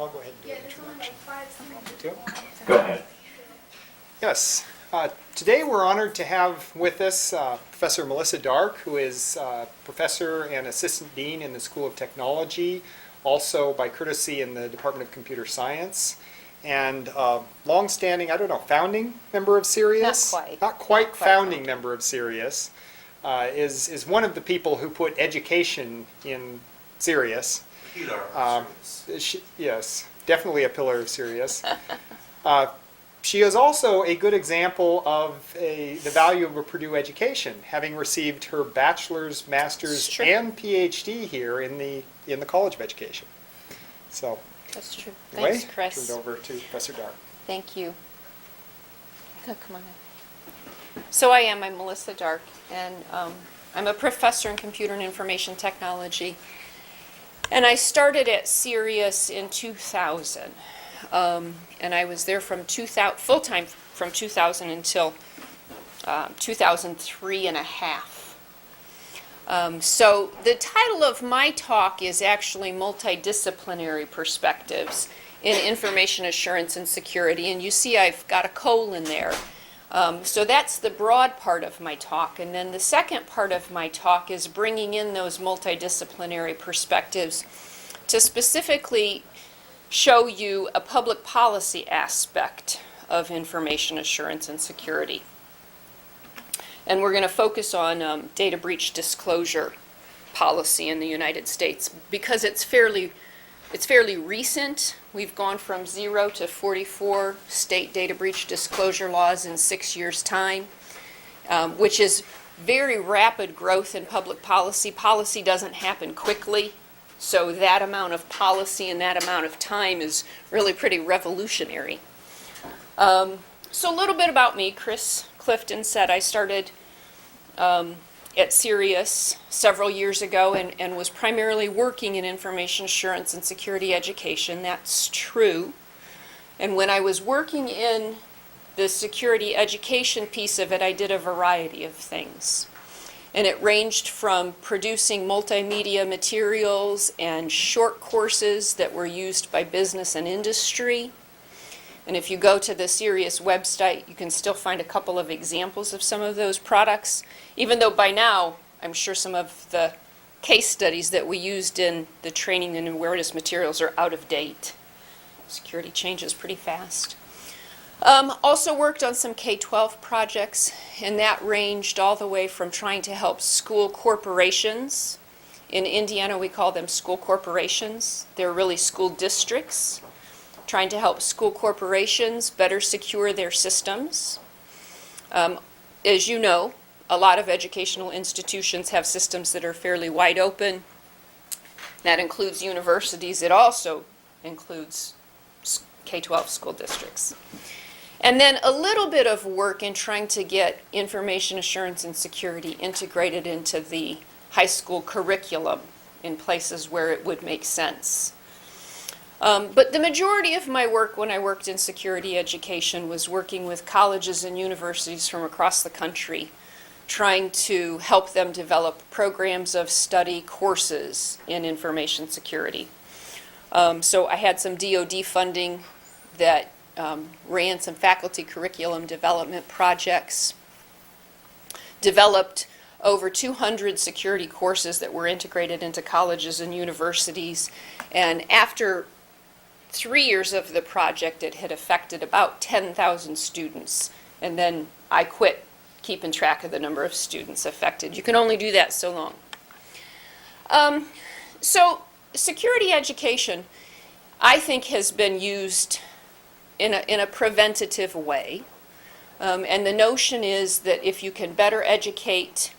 I'll go ahead and do an introduction. Go ahead. Yes. Today we're honored to have with us Professor Melissa Dark, who is Professor and Assistant Dean in the School of Technology, also by courtesy in the Department of Computer Science, and long-standing, founding member of CERIAS? Not quite founding member of CERIAS. Is one of the people who put education in CERIAS. Pillar of CERIAS. Yes, definitely a pillar of CERIAS. She is also a good example of the value of a Purdue education, having received her bachelor's, master's, and PhD here in the College of Education. So, that's true. anyway, Thanks, Chris. turn it over to Professor Dark. Thank you. Oh, come on in. So I'm Melissa Dark, and I'm a professor in computer and information technology. And I started at CERIAS in 2000. And I was there from full-time from 2000 until 2003 and a half. So the title of my talk is actually Multidisciplinary Perspectives in Information Assurance and Security. And you see I've got a colon there. So that's the broad part of my talk. And then the second part of my talk is bringing in those multidisciplinary perspectives to specifically show you a public policy aspect of information assurance and security. And we're going to focus on data breach disclosure policy in the United States because it's fairly recent. We've gone from 0 to 44 state data breach disclosure laws in 6 years' time, which is very rapid growth in public policy. Policy doesn't happen quickly. So that amount of policy and that amount of time is really pretty revolutionary. So a little bit about me. Chris Clifton said I started at CERIAS several years ago and was primarily working in information assurance and security education. That's true. And when I was working in the security education piece of it, I did a variety of things. And it ranged from producing multimedia materials and short courses that were used by business and industry. And if you go to the CERIAS website, you can still find a couple of examples of some of those products, even though by now, I'm sure some of the case studies that we used in the training and awareness materials are out of date. Security changes pretty fast. Also worked on some K-12 projects, and that ranged all the way from trying to help school corporations. In Indiana, we call them school corporations. They're really school districts, trying to help school corporations better secure their systems. As you know, a lot of educational institutions have systems that are fairly wide open. That includes universities. It also includes K-12 school districts. And then a little bit of work in trying to get information assurance and security integrated into the high school curriculum in places where it would make sense. But the majority of my work when I worked in security education was working with colleges and universities from across the country, trying to help them develop programs of study courses in information security. So I had some DoD funding that ran some faculty curriculum development projects, developed over 200 security courses that were integrated into colleges and universities, and after 3 years of the project, it had affected about 10,000 students, and then I quit keeping track of the number of students affected. You can only do that so long. So security education, I think, has been used in a preventative way. And the notion is that if you can better educate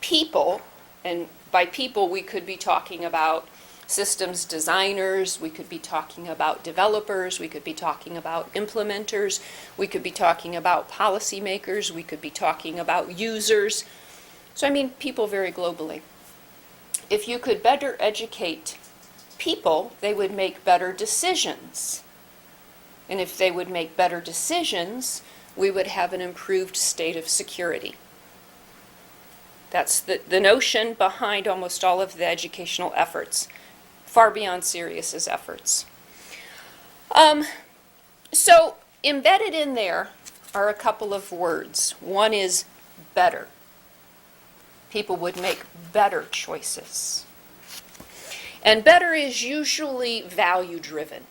people, and by people we could be talking about systems designers, we could be talking about developers, we could be talking about implementers, we could be talking about policymakers, we could be talking about users. So I mean people very globally. If you could better educate people, they would make better decisions. And if they would make better decisions, we would have an improved state of security. That's the notion behind almost all of the educational efforts, far beyond CERIAS's efforts. So embedded in there are a couple of words. One is better. People would make better choices. And better is usually value-driven.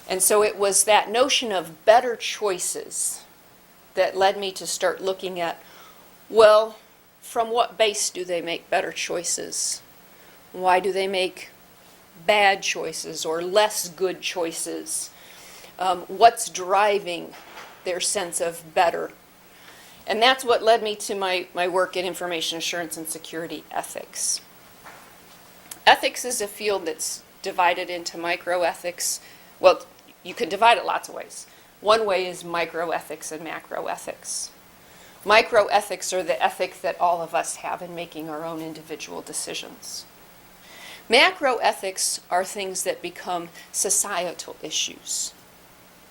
And so it was that notion of better choices that led me to start looking at, well, from what base do they make better choices? Why do they make bad choices or less good choices? What's driving their sense of better? And that's what led me to my work in information assurance and security ethics. Ethics is a field that's divided into microethics. Well, you can divide it lots of ways. One way is microethics and macroethics. Microethics are the ethics that all of us have in making our own individual decisions. Macroethics are things that become societal issues.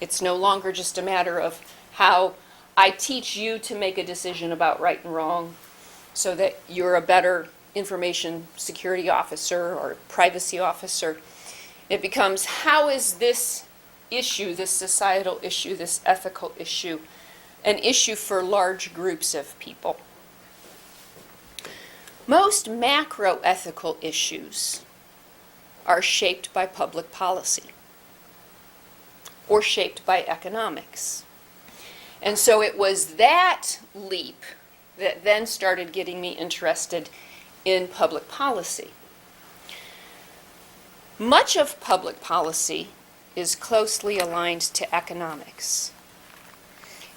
It's no longer just a matter of how I teach you to make a decision about right and wrong so that you're a better information security officer or privacy officer. It becomes, how is this issue, this societal issue, this ethical issue, an issue for large groups of people? Most macroethical issues are shaped by public policy or shaped by economics. And so it was that leap that then started getting me interested in public policy. Much of public policy is closely aligned to economics.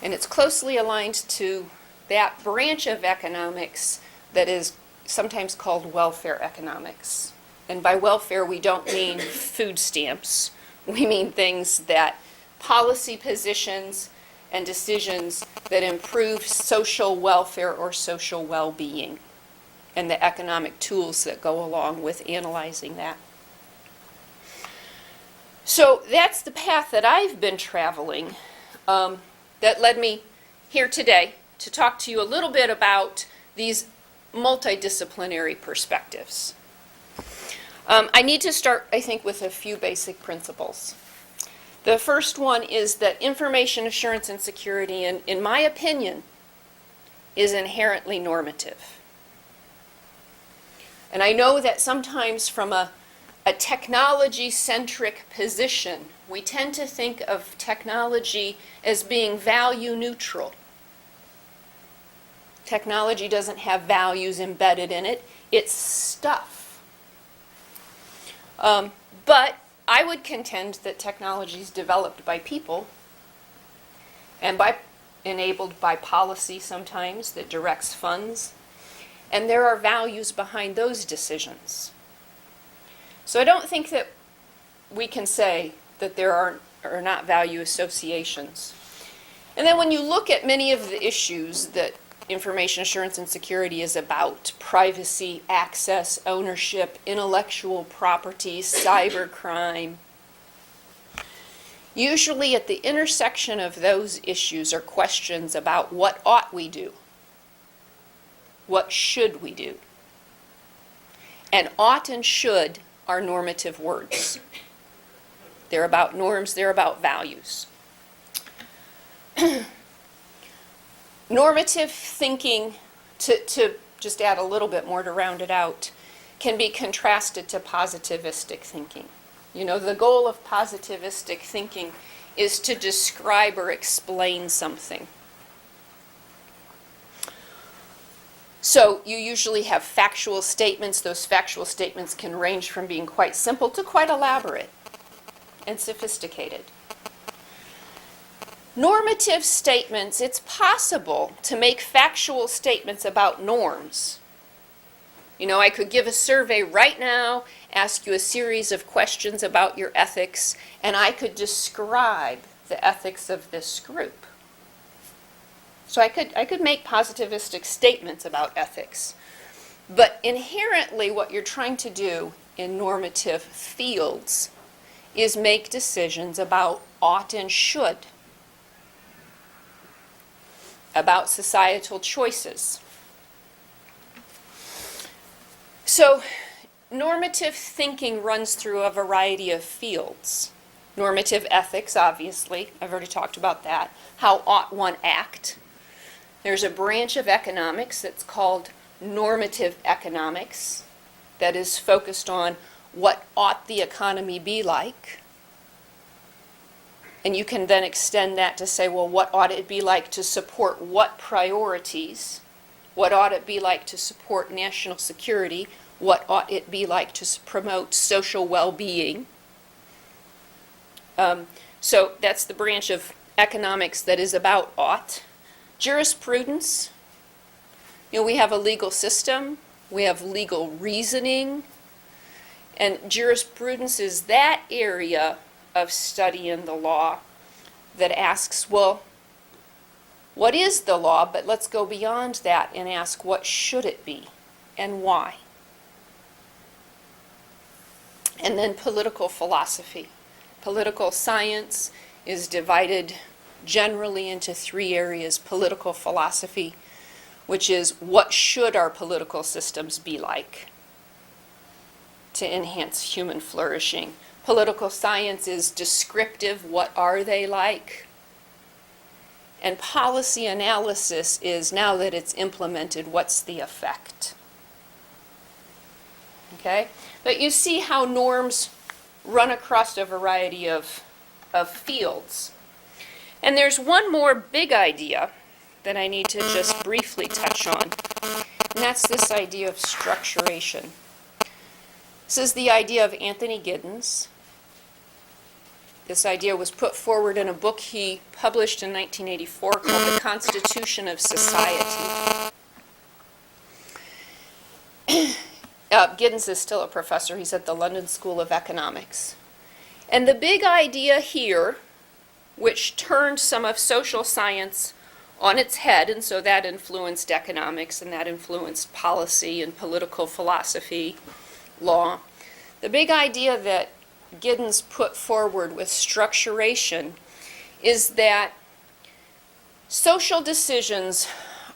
And it's closely aligned to that branch of economics that is sometimes called welfare economics. And by welfare, we don't mean food stamps. We mean things that policy positions and decisions that improve social welfare or social well-being, and the economic tools that go along with analyzing that. So that's the path that I've been traveling that led me here today to talk to you a little bit about these multidisciplinary perspectives. I need to start, I think, with a few basic principles. The first one is that information assurance and security, in my opinion, is inherently normative. And I know that sometimes from a technology-centric position, we tend to think of technology as being value neutral. Technology doesn't have values embedded in it. It's stuff. But I would contend that technology is developed by people and enabled by policy sometimes that directs funds. And there are values behind those decisions. So I don't think that we can say that there are not value associations. And then when you look at many of the issues that information assurance and security is about, privacy, access, ownership, intellectual property, cybercrime, usually at the intersection of those issues are questions about what ought we do? What should we do? And ought and should are normative words. They're about norms, they're about values. Normative thinking, to just add a little bit more to round it out, can be contrasted to positivistic thinking. You know, the goal of positivistic thinking is to describe or explain something. So you usually have factual statements. Those factual statements can range from being quite simple to quite elaborate and sophisticated. Normative statements, it's possible to make factual statements about norms. You know, I could give a survey right now, ask you a series of questions about your ethics, and I could describe the ethics of this group. So I could make positivistic statements about ethics. But inherently what you're trying to do in normative fields is make decisions about ought and should, about societal choices. So normative thinking runs through a variety of fields. Normative ethics, obviously. I've already talked about that. How ought one act? There's a branch of economics that's called normative economics that is focused on what ought the economy be like. And you can then extend that to say, well, what ought it be like to support what priorities? What ought it be like to support national security? What ought it be like to promote social well-being? So that's the branch of economics that is about ought. Jurisprudence, we have a legal system, we have legal reasoning, and jurisprudence is that area of study in the law that asks, well, what is the law? But let's go beyond that and ask, what should it be and why? And then political philosophy. Political science is divided generally into three areas. Political philosophy, which is what should our political systems be like to enhance human flourishing. Political science is descriptive, what are they like? And policy analysis is, now that it's implemented, what's the effect? Okay? But you see how norms run across a variety of fields. And there's one more big idea that I need to just briefly touch on, and that's this idea of structuration. This is the idea of Anthony Giddens. This idea was put forward in a book he published in 1984 called The Constitution of Society. Giddens is still a professor. He's at the London School of Economics. And the big idea here, which turned some of social science on its head, and so that influenced economics, and that influenced policy and political philosophy, law. The big idea that Giddens put forward with structuration is that social decisions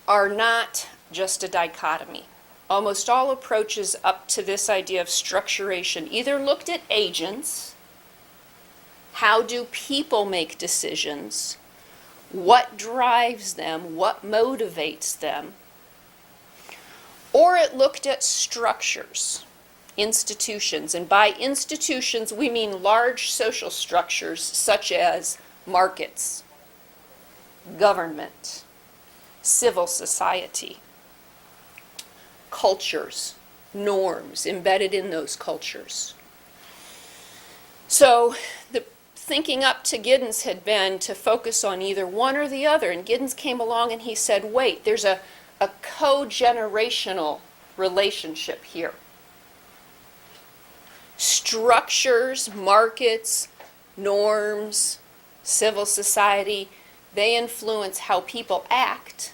are not just a dichotomy. Almost all approaches up to this idea of structuration either looked at agents, how do people make decisions, what drives them, what motivates them, or it looked at structures, institutions. And by institutions, we mean large social structures such as markets, government, civil society, cultures, norms embedded in those cultures. So the thinking up to Giddens had been to focus on either one or the other, and Giddens came along and he said, wait, there's a co-generational relationship here. Structures, markets, norms, civil society, they influence how people act,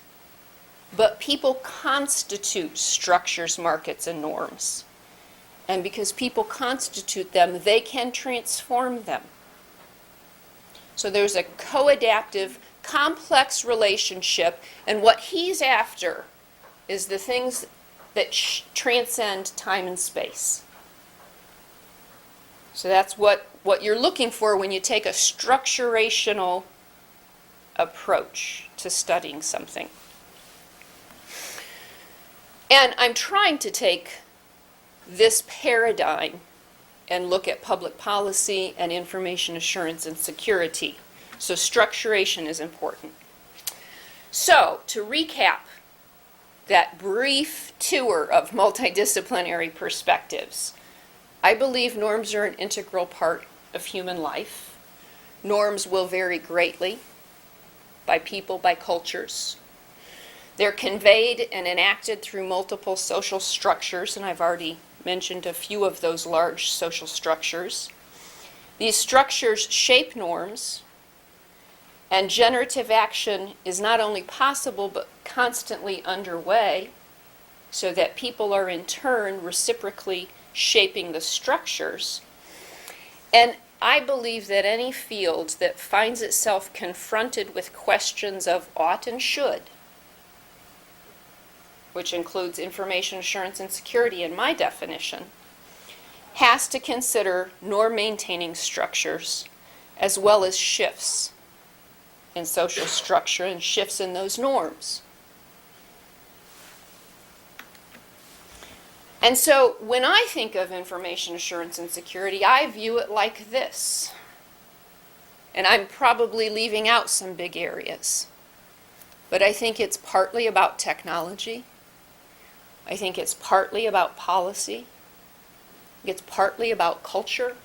but people constitute structures, markets, and norms. And because people constitute them, they can transform them. So there's a co-adaptive, complex relationship, and what he's after is the things that transcend time and space. So that's what you're looking for when you take a structurational approach to studying something. And I'm trying to take this paradigm and look at public policy and information assurance and security. So structuration is important. So to recap that brief tour of multidisciplinary perspectives, I believe norms are an integral part of human life. Norms will vary greatly by people, by cultures. They're conveyed and enacted through multiple social structures, and I've already mentioned a few of those large social structures. These structures shape norms, and generative action is not only possible but constantly underway, so that people are in turn reciprocally shaping the structures. And I believe that any field that finds itself confronted with questions of ought and should, which includes information assurance and security in my definition, has to consider norm-maintaining structures as well as shifts in social structure and shifts in those norms. And so when I think of information assurance and security, I view it like this. And I'm probably leaving out some big areas. But I think it's partly about technology. I think it's partly about policy. It's partly about culture.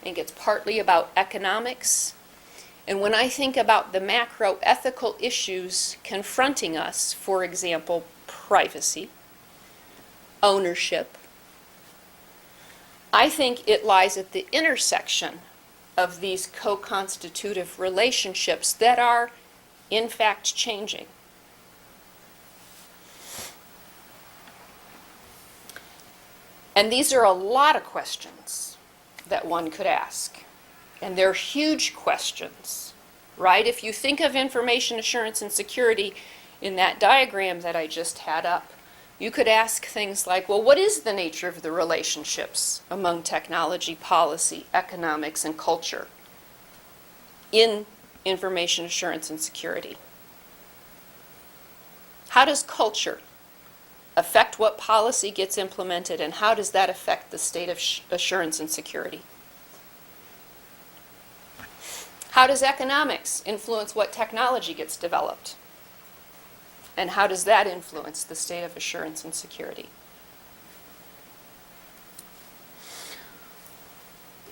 I think it's partly about economics. And when I think about the macro ethical issues confronting us, for example, privacy, ownership, I think it lies at the intersection of these co-constitutive relationships that are, in fact, changing. And these are a lot of questions that one could ask. And they're huge questions, right? If you think of information assurance and security in that diagram that I just had up, you could ask things like, well, what is the nature of the relationships among technology, policy, economics, and culture in information assurance and security? How does culture affect what policy gets implemented, and how does that affect the state of assurance and security? How does economics influence what technology gets developed? And how does that influence the state of assurance and security?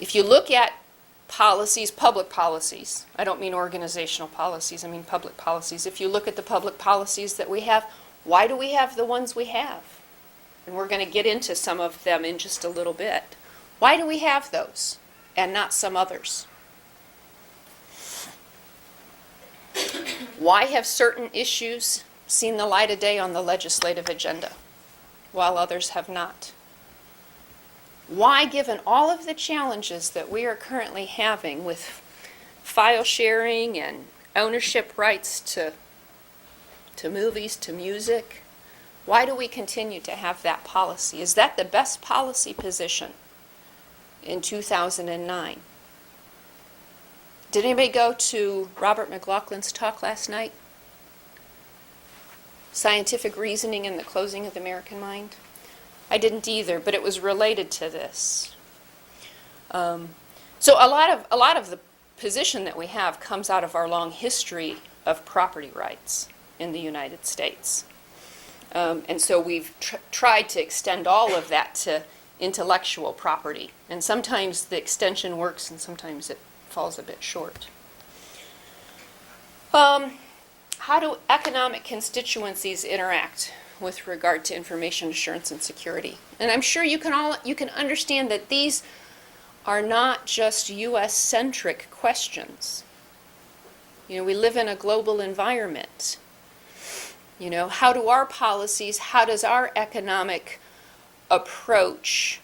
If you look at policies, public policies, I don't mean organizational policies, I mean public policies. If you look at the public policies that we have, why do we have the ones we have? And we're going to get into some of them in just a little bit. Why do we have those and not some others? Why have certain issues seen the light of day on the legislative agenda while others have not? Why, given all of the challenges that we are currently having with file sharing and ownership rights to movies, to music, why do we continue to have that policy? Is that the best policy position in 2009? Did anybody go to Robert McLaughlin's talk last night? Scientific Reasoning and the Closing of the American Mind? I didn't either, but it was related to this. So a lot of the position that we have comes out of our long history of property rights in the United States. And so we've tried to extend all of that to intellectual property. And sometimes the extension works and sometimes it falls a bit short. How do economic constituencies interact with regard to information assurance and security? And I'm sure you can understand that these are not just U.S.-centric questions. You know, we live in a global environment. You know, how do our policies, how does our economic approach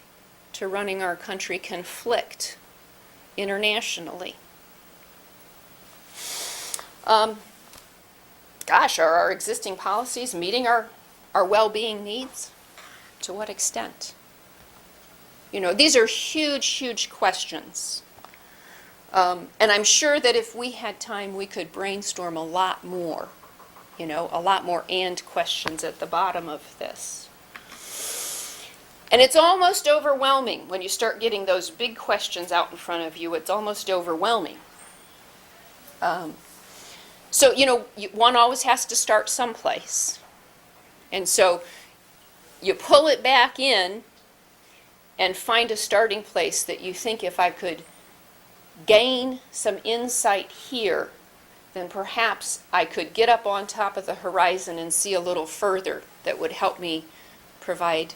to running our country conflict internationally? Gosh, are our existing policies meeting our well-being needs? To what extent? You know, these are huge, huge questions. And I'm sure that if we had time, we could brainstorm a lot more, you know, a lot more and questions at the bottom of this. And it's almost overwhelming when you start getting those big questions out in front of you. It's almost overwhelming. So, you know, one always has to start someplace. And so you pull it back in and find a starting place that you think, if I could gain some insight here, then perhaps I could get up on top of the horizon and see a little further that would help me provide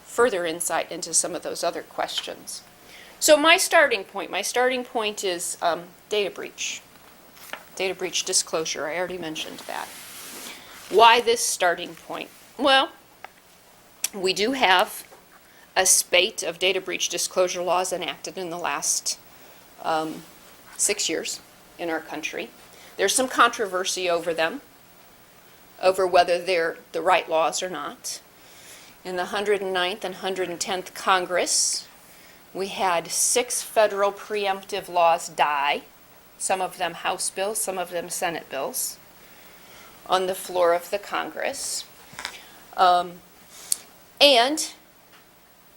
further insight into some of those other questions. So my starting point is data breach. Data breach disclosure, I already mentioned that. Why this starting point? Well, we do have a spate of data breach disclosure laws enacted in the last 6 years in our country. There's some controversy over them, over whether they're the right laws or not. In the 109th and 110th Congress, we had 6 federal preemptive laws die, some of them House bills, some of them Senate bills, on the floor of the Congress. And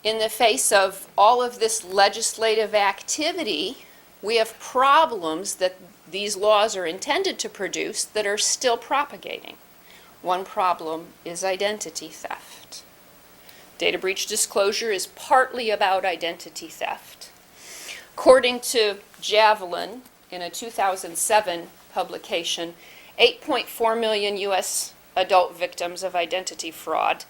in the face of all of this legislative activity, we have problems that these laws are intended to produce that are still propagating. One problem is identity theft. Data breach disclosure is partly about identity theft. According to Javelin, in a 2007 publication, 8.4 million U.S. adult victims of identity fraud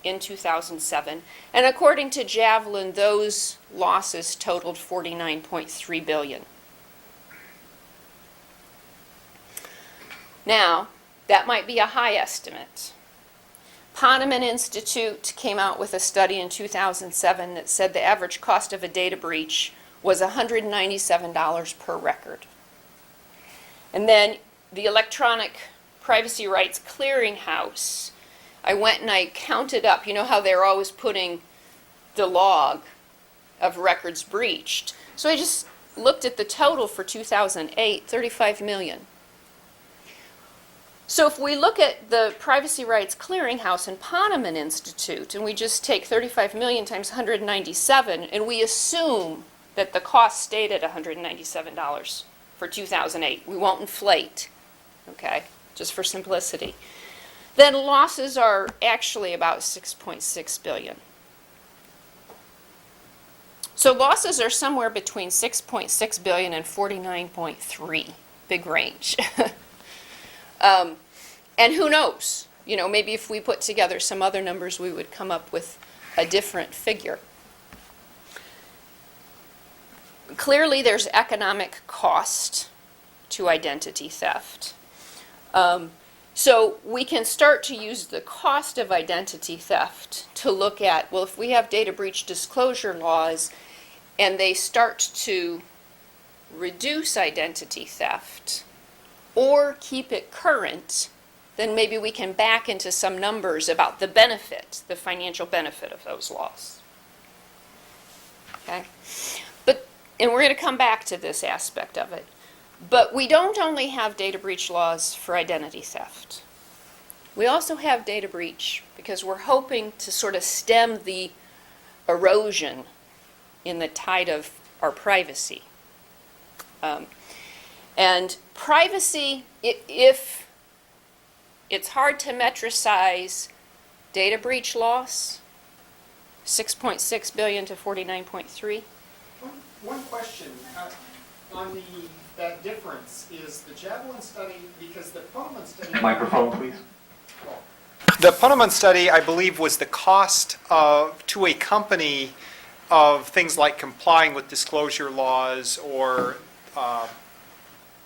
in 2007. And according to Javelin, those losses totaled $49.3 billion. Now, that might be a high estimate. Poneman Institute came out with a study in 2007 that said the average cost of a data breach was $197 per record. And then the Electronic Privacy Rights Clearinghouse, I went and I counted up. You know how they're always putting the log of records breached. So I just looked at the total for 2008, 35 million. So if we look at the Privacy Rights Clearinghouse and Poneman Institute, and we just take 35 million times 197, and we assume that the cost stayed at $197 for 2008. We won't inflate, okay, just for simplicity. Then losses are actually about 6.6 billion. So losses are somewhere between 6.6 billion and 49.3, big range. And who knows? You know, maybe if we put together some other numbers, we would come up with a different figure. Clearly, there's economic cost to identity theft. So we can start to use the cost of identity theft to look at, well, if we have data breach disclosure laws and they start to reduce identity theft or keep it current, then maybe we can back into some numbers about the benefit, the financial benefit of those laws. Okay? And we're going to come back to this aspect of it. But we don't only have data breach laws for identity theft. We also have data breach because we're hoping to sort of stem the erosion in the tide of our privacy. And privacy, if it's hard to metricize data breach loss, 6.6 billion to 49.3. One question on that difference is the Javelin study, because the Poneman study... Microphone, please. The Poneman study, I believe, was the cost to a company of things like complying with disclosure laws or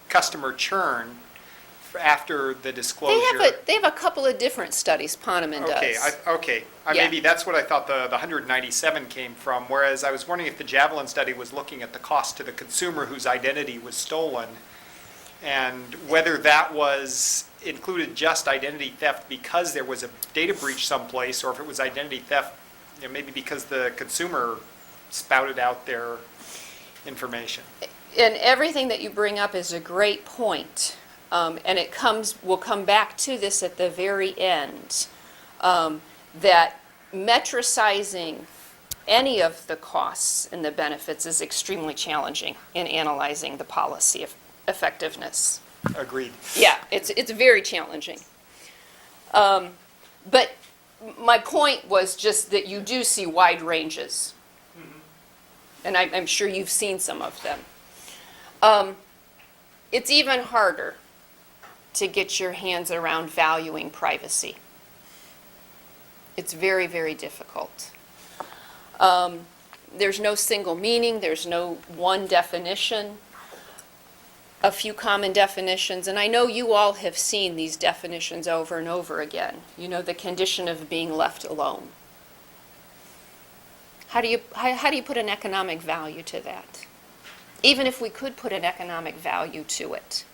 customer churn after the disclosure. They have a couple of different studies Poneman does. Okay. Yeah. Maybe that's what I thought the 197 came from, whereas I was wondering if the Javelin study was looking at the cost to the consumer whose identity was stolen, and whether that included just identity theft because there was a data breach someplace, or if it was identity theft, maybe because the consumer spouted out their information. And everything that you bring up is a great point. And we'll come back to this at the very end, that metricizing any of the costs and the benefits is extremely challenging in analyzing the policy effectiveness. Agreed. Yeah, it's very challenging. But my point was just that you do see wide ranges. Mm-hmm. And I'm sure you've seen some of them. It's even harder to get your hands around valuing privacy. It's very, very difficult. There's no single meaning, there's no one definition, a few common definitions, and I know you all have seen these definitions over and over again. You know, the condition of being left alone. How do you put an economic value to that? Even if we could put an economic value to it,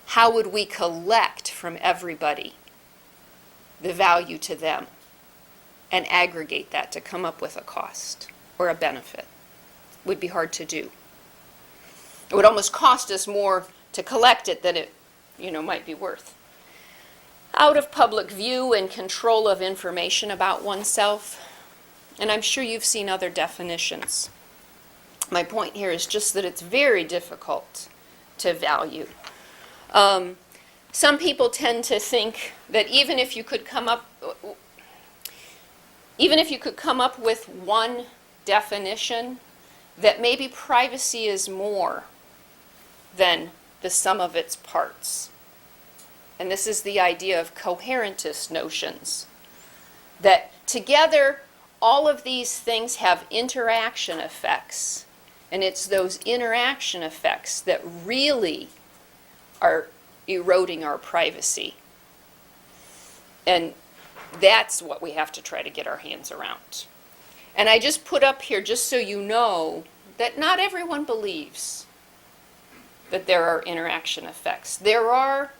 how would we collect from everybody the value to them and aggregate that to come up with a cost? or a benefit. Would be hard to do. It would almost cost us more to collect it than it, might be worth. Out of public view and control of information about oneself. And I'm sure you've seen other definitions. My point here is just that it's very difficult to value. Some people tend to think that even if you could come up with one definition, that maybe privacy is more than the sum of its parts. And this is the idea of coherentist notions, that together all of these things have interaction effects, and it's those interaction effects that really are eroding our privacy. And that's what we have to try to get our hands around. And I just put up here, just so you know, that not everyone believes that there are interaction effects. There are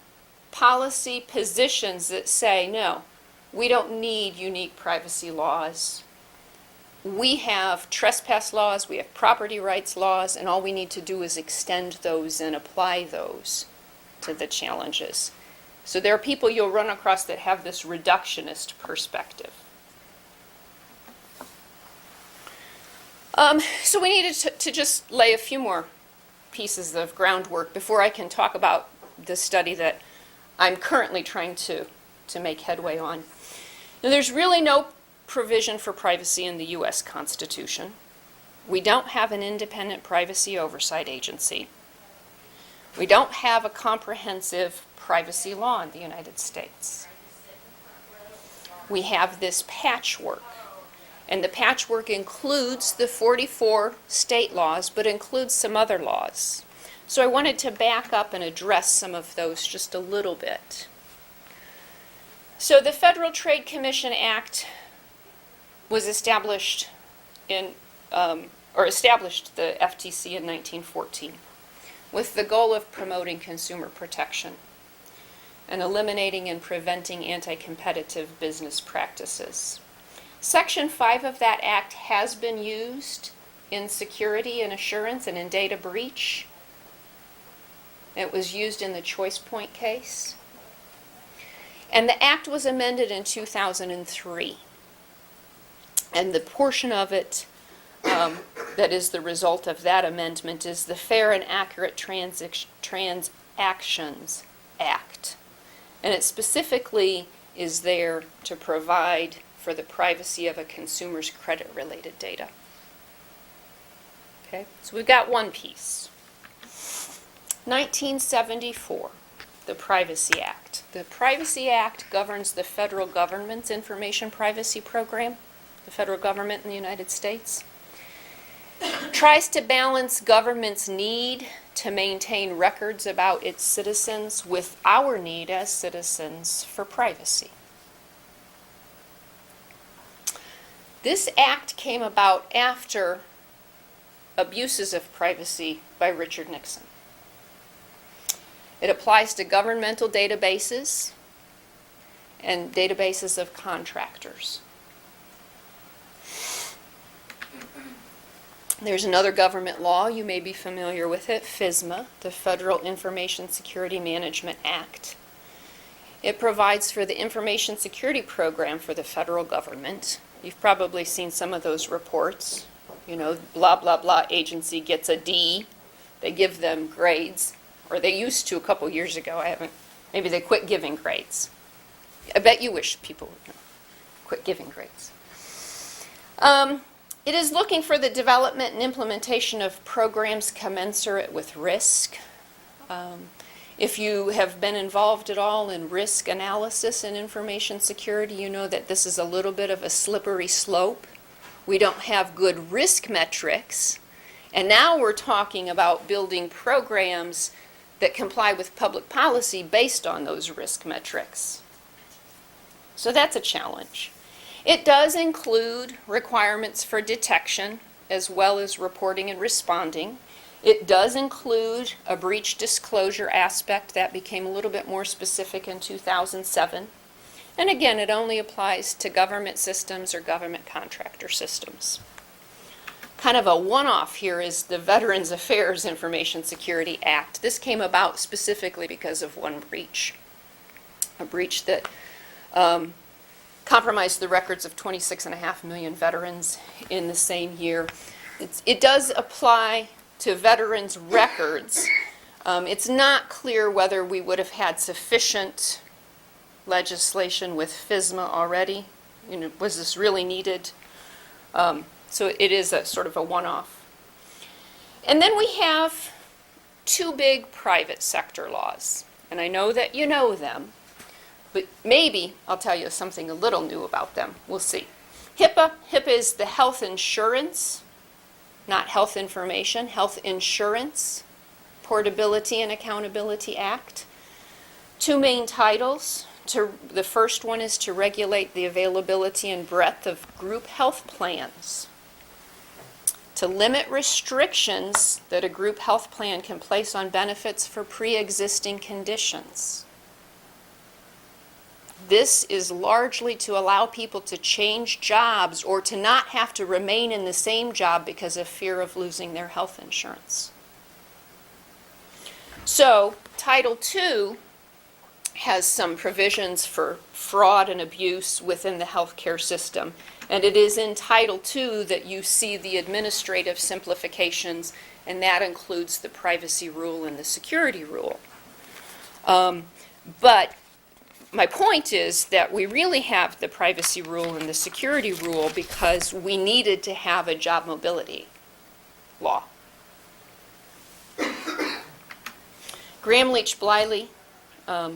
policy positions that say, no, we don't need unique privacy laws. We have trespass laws, we have property rights laws, and all we need to do is extend those and apply those to the challenges. So there are people you'll run across that have this reductionist perspective. So we needed to just lay a few more pieces of groundwork before I can talk about the study that I'm currently trying to make headway on. Now, there's really no provision for privacy in the U.S. Constitution. We don't have an independent privacy oversight agency. We don't have a comprehensive privacy law in the United States. We have this patchwork. And the patchwork includes the 44 state laws, but includes some other laws. So I wanted to back up and address some of those just a little bit. So the Federal Trade Commission Act was established established the FTC in 1914 with the goal of promoting consumer protection and eliminating and preventing anti-competitive business practices. Section 5 of that act has been used in security and assurance and in data breach. It was used in the Choice Point case. And the act was amended in 2003. And the portion of it that is the result of that amendment is the Fair and Accurate Transactions Act. And it specifically is there to provide for the privacy of a consumer's credit-related data. Okay, so we've got one piece. 1974, the Privacy Act. The Privacy Act governs the federal government's information privacy program, the federal government in the United States. Tries to balance government's need to maintain records about its citizens with our need as citizens for privacy. This act came about after abuses of privacy by Richard Nixon. It applies to governmental databases and databases of contractors. There's another government law, you may be familiar with it, FISMA, the Federal Information Security Management Act. It provides for the information security program for the federal government. You've probably seen some of those reports. Blah, blah, blah agency gets a D. They give them grades. Or they used to a couple years ago. Maybe they quit giving grades. I bet you wish people would quit giving grades. It is looking for the development and implementation of programs commensurate with risk. If you have been involved at all in risk analysis and information security, you know that this is a little bit of a slippery slope. We don't have good risk metrics, and now we're talking about building programs that comply with public policy based on those risk metrics. So that's a challenge. It does include requirements for detection as well as reporting and responding. It does include a breach disclosure aspect that became a little bit more specific in 2007. And again, it only applies to government systems or government contractor systems. kind of a one-off here is the Veterans Affairs Information Security Act. This came about specifically because of one breach, a breach that compromised the records of 26.5 million veterans in the same year. It does apply to veterans' records. It's not clear whether we would have had sufficient legislation with FSMA already. Was this really needed? So it is a sort of a one-off. And then we have two big private sector laws. And I know that you know them, but maybe I'll tell you something a little new about them. We'll see. HIPAA is the Health Insurance, not Health Information, Health Insurance Portability and Accountability Act. Two main titles. The first one is to regulate the availability and breadth of group health plans, to limit restrictions that a group health plan can place on benefits for pre-existing conditions. This is largely to allow people to change jobs or to not have to remain in the same job because of fear of losing their health insurance. So, Title II has some provisions for fraud and abuse within the healthcare system. And it is in Title II that you see the administrative simplifications, and that includes the privacy rule and the security rule. But my point is that we really have the privacy rule and the security rule because we needed to have a job mobility law. Gramm-Leach-Bliley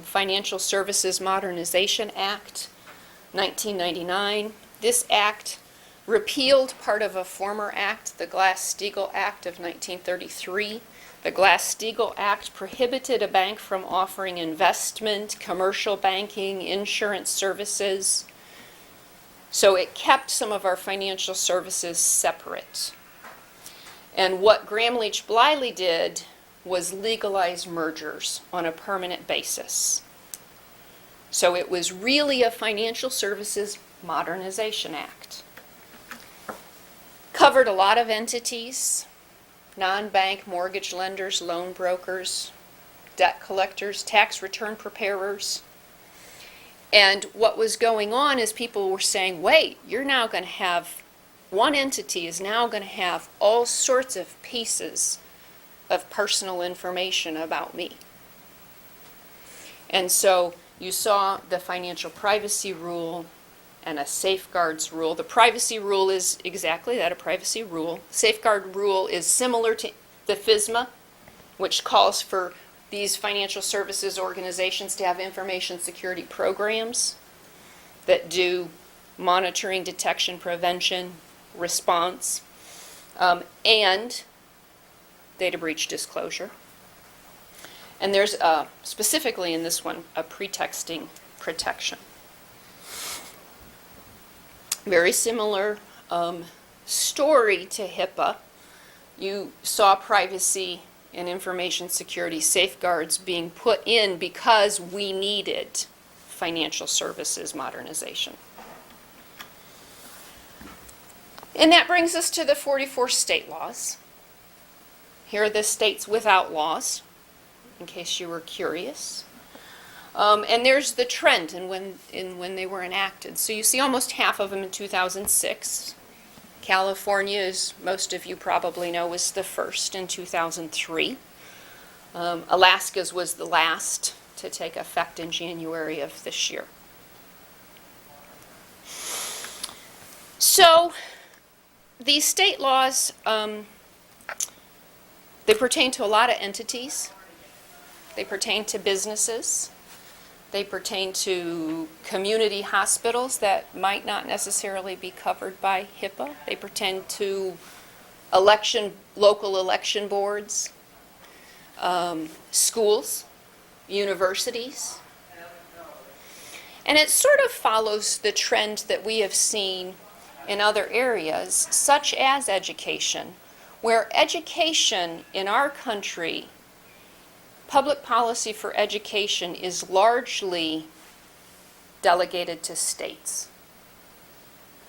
Financial Services Modernization Act, 1999. This act repealed part of a former act, the Glass-Steagall Act of 1933. The Glass-Steagall Act prohibited a bank from offering investment, commercial banking, insurance services. So it kept some of our financial services separate. And what Gramm-Leach-Bliley did was legalize mergers on a permanent basis. So it was really a Financial Services Modernization Act. Covered a lot of entities, non-bank mortgage lenders, loan brokers, debt collectors, tax return preparers. And what was going on is people were saying, wait, you're now going to have, one entity is now going to have all sorts of pieces of personal information about me. And so you saw the financial privacy rule and a safeguards rule. The privacy rule is exactly that, a privacy rule. Safeguard rule is similar to the FSMA, which calls for these financial services organizations to have information security programs that do monitoring, detection, prevention, response, and data breach disclosure. And there's specifically in this one a pretexting protection. Very similar story to HIPAA. You saw privacy and information security safeguards being put in because we needed financial services modernization. And that brings us to the 44 state laws. Here are the states without laws, in case you were curious. And there's the trend in when they were enacted. So you see almost half of them in 2006. California, as most of you probably know, was the first in 2003. Alaska's was the last to take effect in January of this year. So these state laws, they pertain to a lot of entities. They pertain to businesses. They pertain to community hospitals that might not necessarily be covered by HIPAA. They pertain to local election boards, schools, universities. And it sort of follows the trend that we have seen in other areas, such as education, where education in our country, public policy for education is largely delegated to states.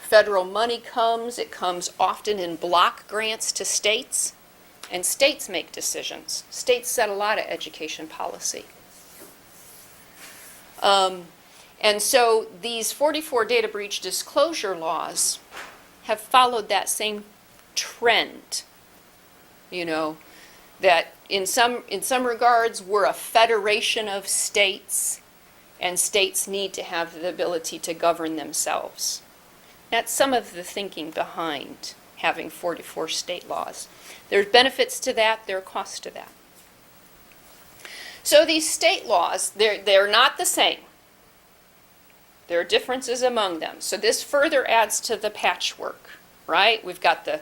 federal money comes, it comes often in block grants to states, and states make decisions. States set a lot of education policy. And so these 44 data breach disclosure laws have followed that same trend, that in some regards we're a federation of states, and states need to have the ability to govern themselves. That's some of the thinking behind having 44 state laws. There's benefits to that, there are costs to that. So these state laws, they're not the same. There are differences among them. So this further adds to the patchwork, right? We've got the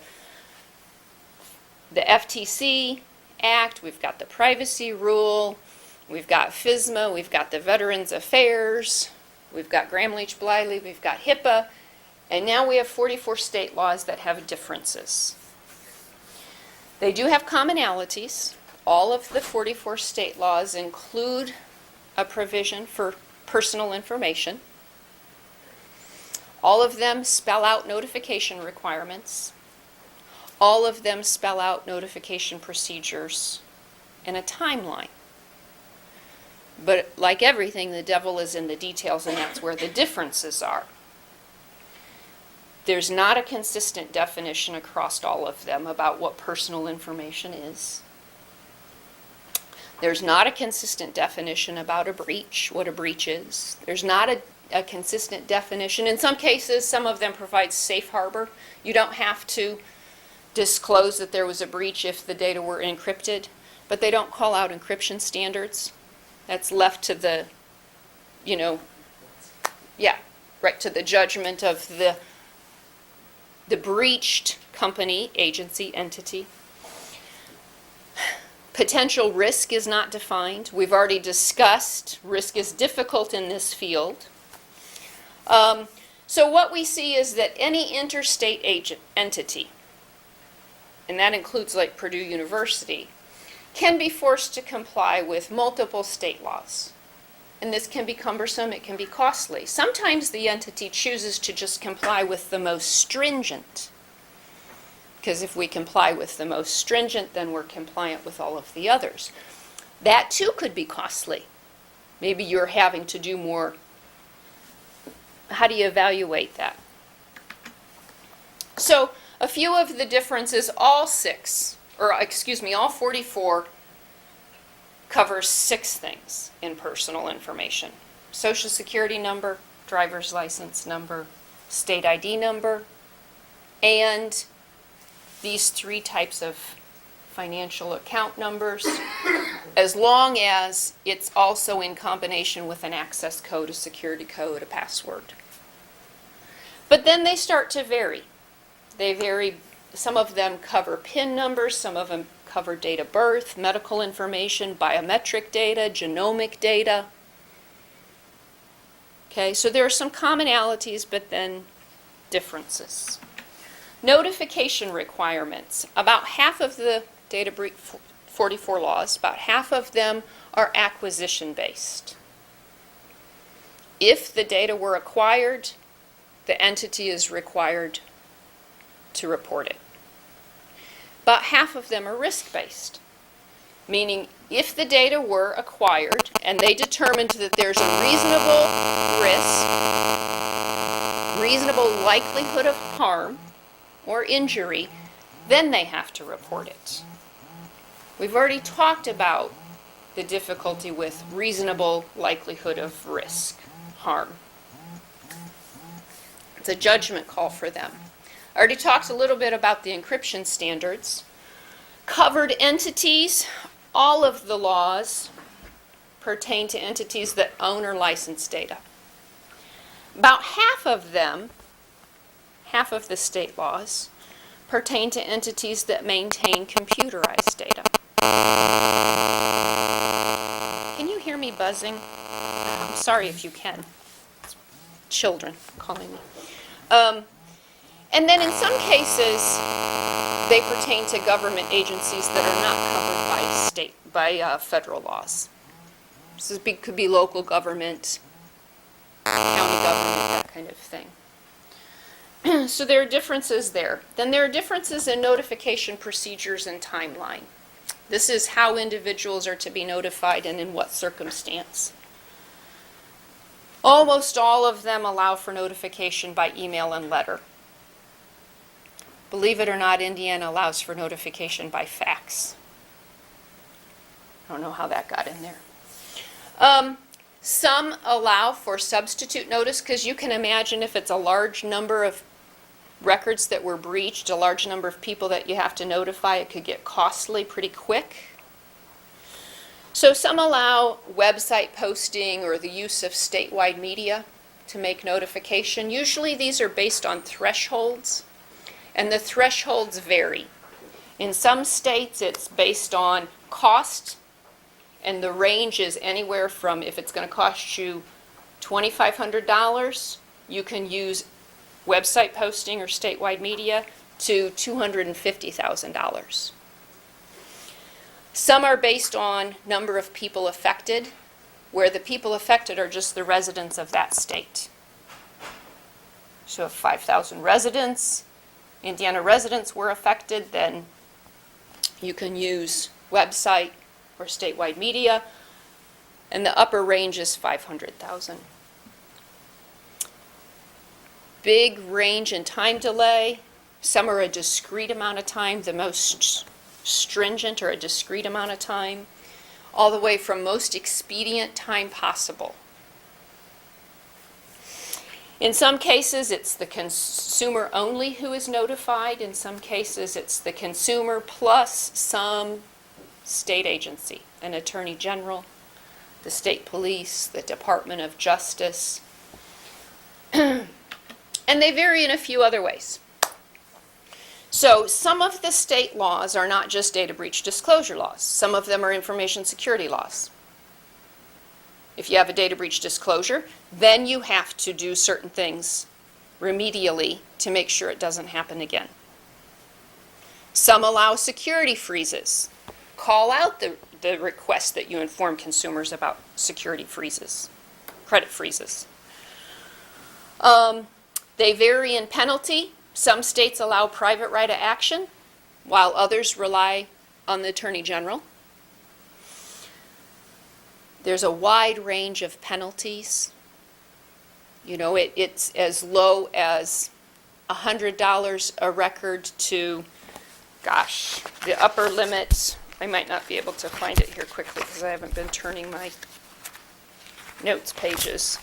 FTC Act, we've got the privacy rule, we've got FSMA, we've got the Veterans Affairs, we've got Gramm-Leach-Bliley, we've got HIPAA, and now we have 44 state laws that have differences. They do have commonalities. All of the 44 state laws include a provision for personal information. All of them spell out notification requirements. All of them spell out notification procedures and a timeline. But like everything, the devil is in the details, and that's where the differences are. There's not a consistent definition across all of them about what personal information is. There's not a consistent definition about a breach, what a breach is. There's not a consistent definition. In some cases, some of them provide safe harbor. You don't have to disclose that there was a breach if the data were encrypted, but they don't call out encryption standards. That's left to the, to the judgment of the breached company, agency, entity. Potential risk is not defined. We've already discussed risk is difficult in this field. So what we see is that any interstate entity, and that includes like Purdue University, can be forced to comply with multiple state laws. And this can be cumbersome, it can be costly. Sometimes the entity chooses to just comply with the most stringent, because if we comply with the most stringent, then we're compliant with all of the others. That too could be costly. Maybe you're having to do more. How do you evaluate that? So a few of the differences, all 44 cover 6 things in personal information. Social security number, driver's license number, state ID number, and these 3 types of financial account numbers, as long as it's also in combination with an access code, a security code, a password. But then they start to vary. They vary. Some of them cover PIN numbers, some of them cover date of birth, medical information, biometric data, genomic data. Okay, so there are some commonalities, but then differences. Notification requirements. About half of the data breach 44 laws, about half of them are acquisition-based. If the data were acquired, the entity is required to report it. About half of them are risk-based, meaning if the data were acquired and they determined that there's a reasonable risk, reasonable likelihood of harm or injury, then they have to report it. We've already talked about the difficulty with reasonable likelihood of risk, harm. It's a judgment call for them. I already talked a little bit about the encryption standards. Covered entities, all of the laws pertain to entities that own or license data. About half of them, half of the state laws, pertain to entities that maintain computerized data. Can you hear me buzzing? I'm sorry if you can. It's children calling me. And then in some cases, they pertain to government agencies that are not covered by federal laws. So it could be local government, county government, that kind of thing. So there are differences there. Then there are differences in notification procedures and timeline. This is how individuals are to be notified and in what circumstance. Almost all of them allow for notification by email and letter. Believe it or not, Indiana allows for notification by fax. I don't know how that got in there. Some allow for substitute notice, because you can imagine if it's a large number of records that were breached, a large number of people that you have to notify, it could get costly pretty quick. So some allow website posting or the use of statewide media to make notification. Usually these are based on thresholds, and the thresholds vary. In some states it's based on cost, and the range is anywhere from, if it's going to cost you $2,500, you can use website posting or statewide media, to $250,000. Some are based on number of people affected, where the people affected are just the residents of that state. So if 5,000 residents, Indiana residents were affected, then you can use website or statewide media, and the upper range is 500,000. Big range in time delay. Some are a discrete amount of time. The most stringent are a discrete amount of time, all the way from most expedient time possible. In some cases, it's the consumer only who is notified. In some cases, it's the consumer plus some state agency, an attorney general, the state police, the Department of Justice. And they vary in a few other ways. So some of the state laws are not just data breach disclosure laws. Some of them are information security laws. If you have a data breach disclosure, then you have to do certain things remedially to make sure it doesn't happen again. Some allow security freezes. Call out the request that you inform consumers about security freezes, credit freezes. They vary in penalty. Some states allow private right of action, while others rely on the Attorney General. There's a wide range of penalties. You know, it's as low as $100 a record to, gosh, the upper limit, I might not be able to find it here quickly because I haven't been turning my notes pages.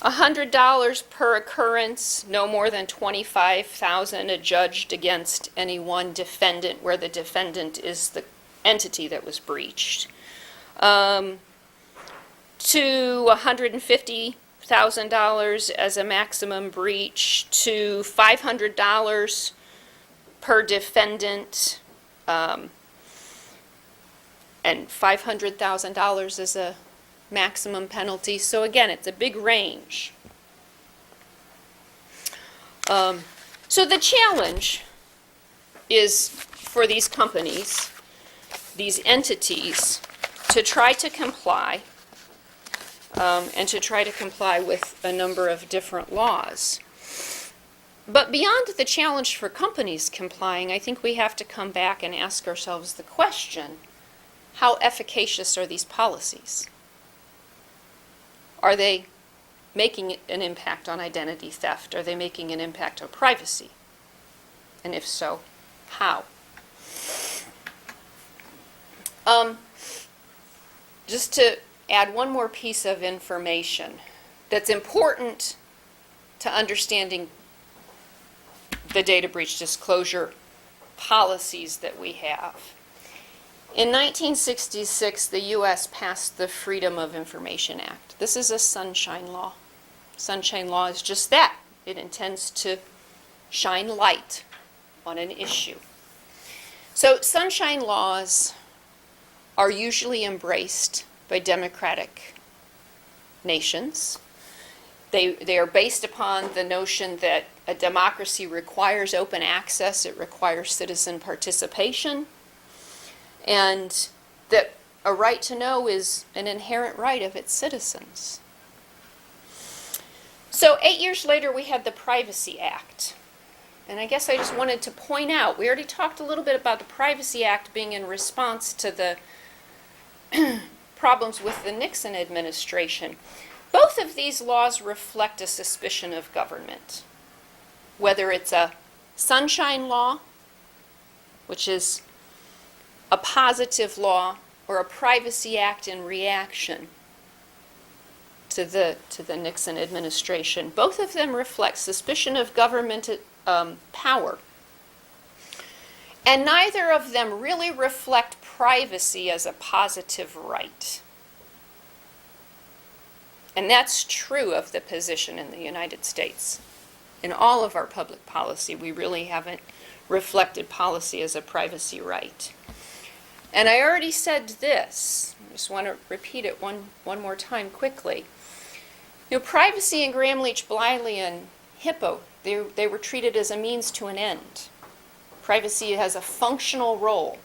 $100 per occurrence, no more than $25,000 adjudged against any one defendant where the defendant is the entity that was breached. To $150,000 as a maximum breach, to $500 per defendant, and $500,000 as a maximum penalty. So again, it's a big range. So the challenge is for these companies, these entities, to try to comply and to try to comply with a number of different laws. But beyond the challenge for companies complying, I think we have to come back and ask ourselves the question, how efficacious are these policies? Are they making an impact on identity theft? Are they making an impact on privacy? And if so, how? Just to add one more piece of information that's important to understanding the data breach disclosure policies that we have. In 1966, the U.S. passed the Freedom of Information Act. This is a sunshine law. Sunshine law is just that. It intends to shine light on an issue. So sunshine laws are usually embraced by democratic nations. They are based upon the notion that a democracy requires open access, it requires citizen participation, and that a right to know is an inherent right of its citizens. So 8 years later, we had the Privacy Act. And I guess I just wanted to point out, we already talked a little bit about the Privacy Act being in response to the problems with the Nixon administration. Both of these laws reflect a suspicion of government, whether it's a sunshine law, which is a positive law, or a Privacy Act in reaction to the Nixon administration. Both of them reflect suspicion of government power. And neither of them really reflect privacy as a positive right. And that's true of the position in the United States. In all of our public policy, we really haven't reflected policy as a privacy right. And I already said this, I just want to repeat it one more time quickly. Privacy in Gramm-Leach, Bliley, and Hippo, they were treated as a means to an end. Privacy has a functional role.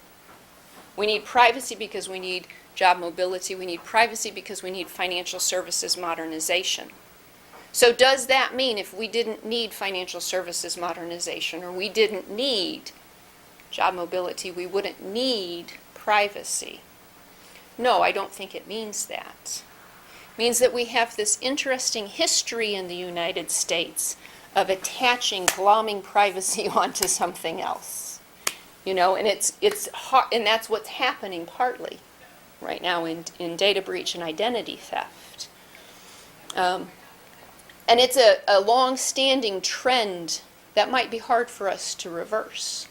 We need privacy because we need job mobility. We need privacy because we need financial services modernization. So does that mean if we didn't need financial services modernization or we didn't need job mobility, we wouldn't need privacy? No, I don't think it means that. It means that we have this interesting history in the United States of attaching, glomming privacy onto something else. And it's hard, and that's what's happening partly right now in data breach and identity theft. And it's a long-standing trend that might be hard for us to reverse,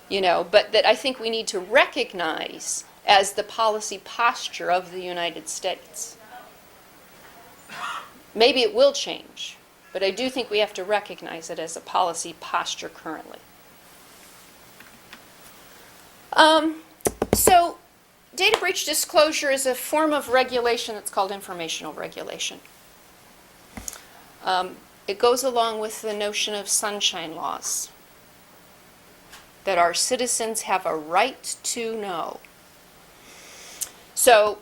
but that I think we need to recognize as the policy posture of the United States. Maybe it will change, but I do think we have to recognize it as a policy posture currently. So data breach disclosure is a form of regulation that's called informational regulation. It goes along with the notion of sunshine laws, that our citizens have a right to know. So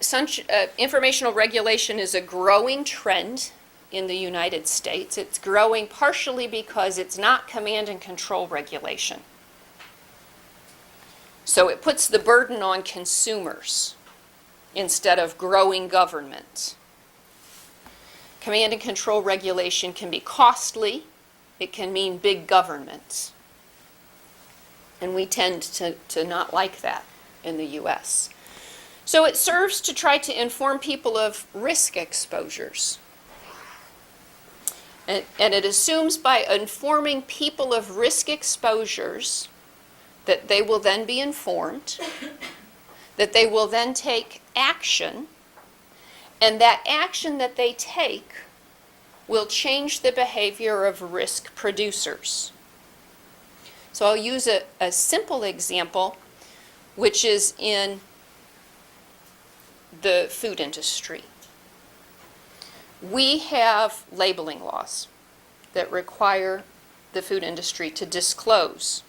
informational regulation is a growing trend in the United States. It's growing partially because it's not command and control regulation. So it puts the burden on consumers instead of growing government. Command and control regulation can be costly. It can mean big government. And we tend to not like that in the U.S. So it serves to try to inform people of risk exposures. And it assumes by informing people of risk exposures that they will then be informed, that they will then take action, and that action that they take will change the behavior of risk producers. So I'll use a simple example, which is in the food industry. We have labeling laws that require the food industry to disclose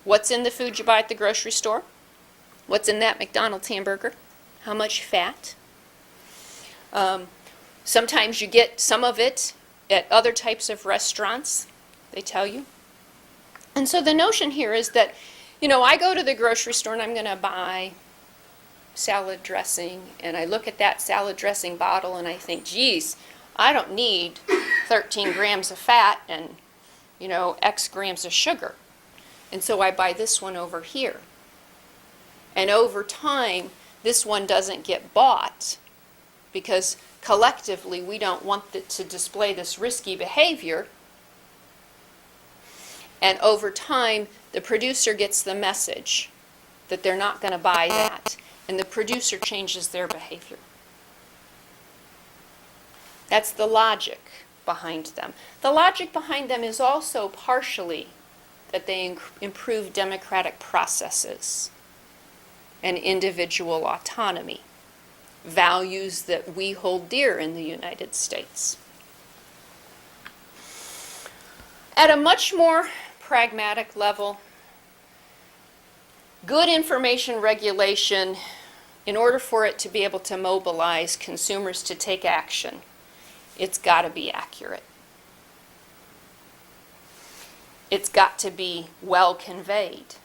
what's in the food you buy at the grocery store, what's in that McDonald's hamburger, how much fat. Sometimes you get some of it at other types of restaurants, they tell you. And so the notion here is that, I go to the grocery store and I'm going to buy salad dressing, and I look at that salad dressing bottle and I think, geez, I don't need 13 grams of fat and, X grams of sugar. And so I buy this one over here. And over time, this one doesn't get bought because collectively we don't want it to display this risky behavior. And over time, the producer gets the message that they're not going to buy that. And the producer changes their behavior. That's the logic behind them. The logic behind them is also partially that they improve democratic processes and individual autonomy, values that we hold dear in the United States. At a much more pragmatic level, good information regulation in order for it to be able to mobilize consumers to take action, it's got to be accurate. It's got to be well conveyed.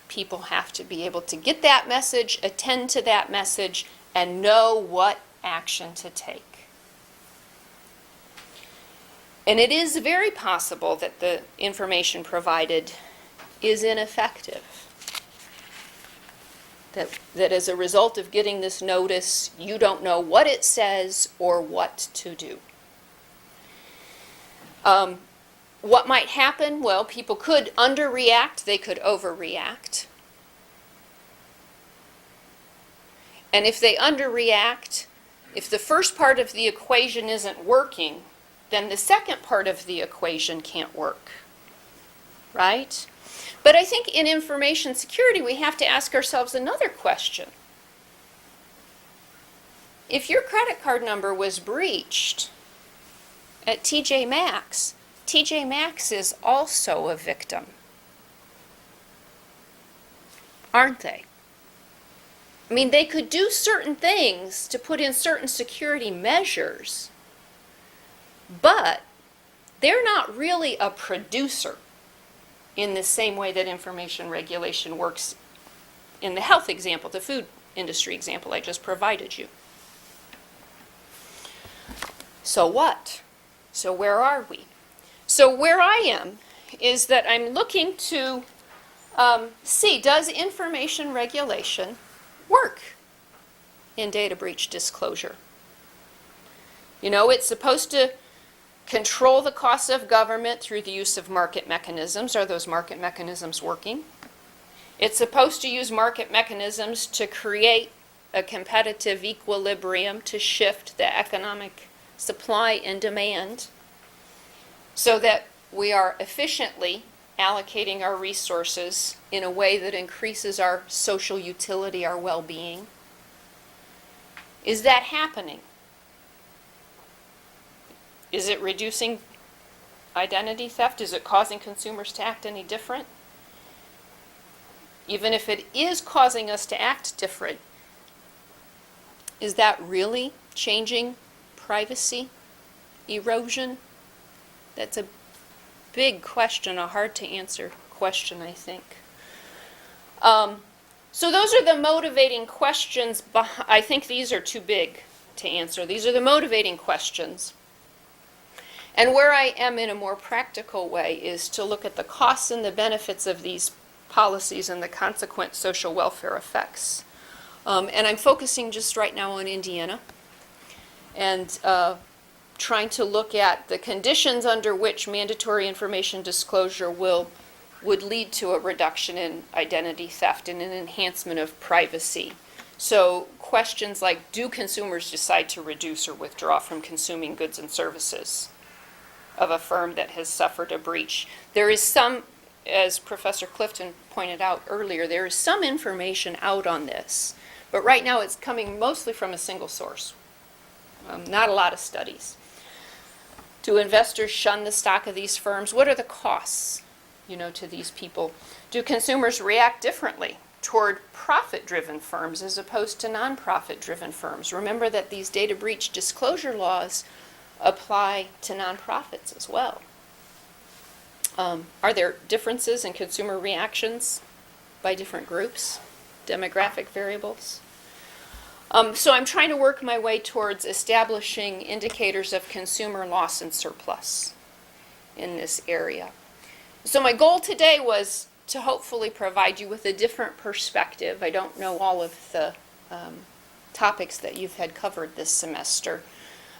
People have to be able to get that message, attend to that message, and know what action to take. And it is very possible that the information provided is ineffective. That as a result of getting this notice, you don't know what it says or what to do. What might happen? Well, people could underreact, they could overreact. And if they underreact, if the first part of the equation isn't working, then the second part of the equation can't work, right? But I think in information security, we have to ask ourselves another question. If your credit card number was breached at TJ Maxx is also a victim, aren't they? I mean, they could do certain things to put in certain security measures, but they're not really a producer in the same way that information regulation works in the health example, the food industry example I just provided you. So what? So where are we? So where I am is that I'm looking to see, does information regulation work in data breach disclosure? You know, it's supposed to control the costs of government through the use of market mechanisms. Are those market mechanisms working? It's supposed to use market mechanisms to create a competitive equilibrium to shift the economic supply and demand so that we are efficiently allocating our resources in a way that increases our social utility, our well-being. Is that happening? Is it reducing identity theft? Is it causing consumers to act any different? Even if it is causing us to act different, is that really changing privacy erosion? That's a big question, a hard to answer question, I think. So those are the motivating questions. I think these are too big to answer. These are the motivating questions. And where I am in a more practical way is to look at the costs and the benefits of these policies and the consequent social welfare effects. And I'm focusing just right now on Indiana and trying to look at the conditions under which mandatory information disclosure would lead to a reduction in identity theft and an enhancement of privacy. So questions like, do consumers decide to reduce or withdraw from consuming goods and services of a firm that has suffered a breach? There is some, as Professor Clifton pointed out earlier, there is some information out on this, but right now it's coming mostly from a single source. Not a lot of studies. Do investors shun the stock of these firms? What are the costs, to these people? Do consumers react differently toward profit-driven firms as opposed to non-profit-driven firms? Remember that these data breach disclosure laws apply to nonprofits as well. Are there differences in consumer reactions by different groups, demographic variables? So I'm trying to work my way towards establishing indicators of consumer loss and surplus in this area. So my goal today was to hopefully provide you with a different perspective. I don't know all of the topics that you've had covered this semester,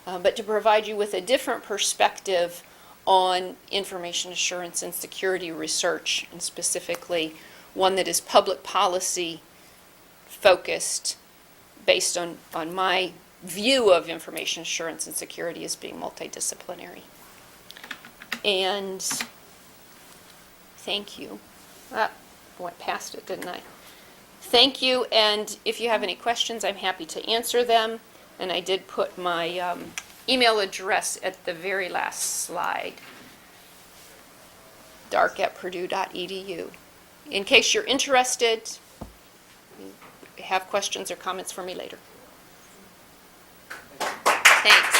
but to provide you with a different perspective on information assurance and security research, and specifically one that is public policy focused, based on my view of information assurance and security as being multidisciplinary. And thank you. I went past it, didn't I? Thank you, and if you have any questions, I'm happy to answer them. And I did put my email address at the very last slide, dark@purdue.edu. In case you're interested, have questions or comments for me later. Thanks.